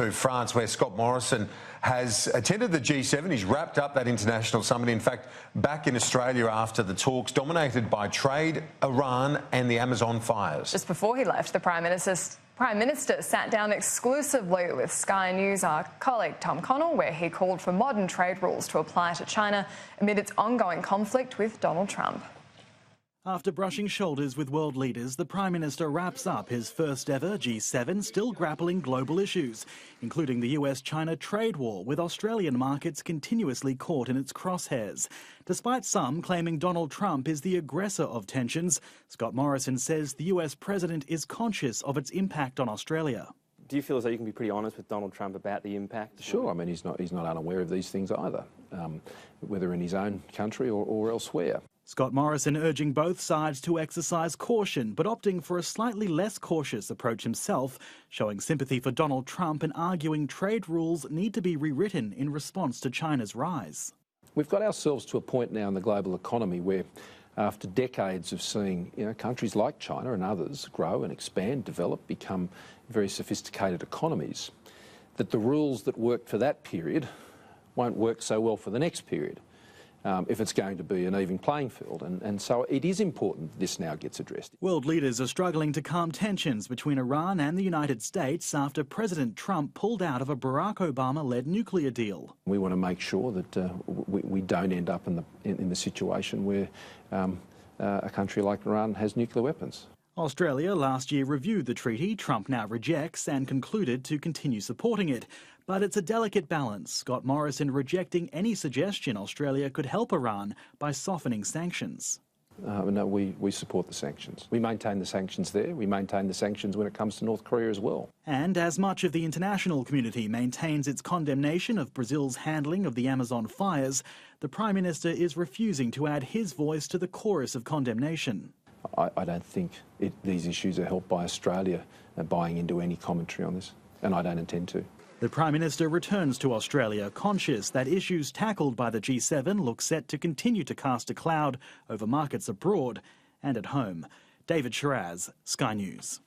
to France, where Scott Morrison has attended the G7. He's wrapped up that international summit. In fact, back in Australia after the talks dominated by trade, Iran and the Amazon fires. Just before he left, the Prime Minister sat down exclusively with Sky News, our colleague Tom Connell, where he called for modern trade rules to apply to China amid its ongoing conflict with Donald Trump. After brushing shoulders with world leaders, the Prime Minister wraps up his first ever G7, still grappling global issues, including the US-China trade war, with Australian markets continuously caught in its crosshairs. Despite some claiming Donald Trump is the aggressor of tensions, Scott Morrison says the US president is conscious of its impact on Australia. Do you feel as though you can be pretty honest with Donald Trump about the impact? Sure. I mean, he's not unaware of these things either, whether in his own country or elsewhere. Scott Morrison urging both sides to exercise caution, but opting for a slightly less cautious approach himself, showing sympathy for Donald Trump and arguing trade rules need to be rewritten in response to China's rise. We've got ourselves to a point now in the global economy where, after decades of seeing countries like China and others grow and expand, develop, become very sophisticated economies, that the rules that worked for that period won't work so well for the next period. If it's going to be an even playing field. And so it is important this now gets addressed. World leaders are struggling to calm tensions between Iran and the United States after President Trump pulled out of a Barack Obama-led nuclear deal. We want to make sure that we don't end up in the situation where a country like Iran has nuclear weapons. Australia last year reviewed the treaty Trump now rejects and concluded to continue supporting it. But it's a delicate balance, Scott Morrison rejecting any suggestion Australia could help Iran by softening sanctions. No, we support the sanctions. We maintain the sanctions there. We maintain the sanctions when it comes to North Korea as well. And as much of the international community maintains its condemnation of Brazil's handling of the Amazon fires, the Prime Minister is refusing to add his voice to the chorus of condemnation. I don't think these issues are helped by Australia buying into any commentary on this, and I don't intend to. The Prime Minister returns to Australia, conscious that issues tackled by the G7 look set to continue to cast a cloud over markets abroad and at home. David Shiraz, Sky News.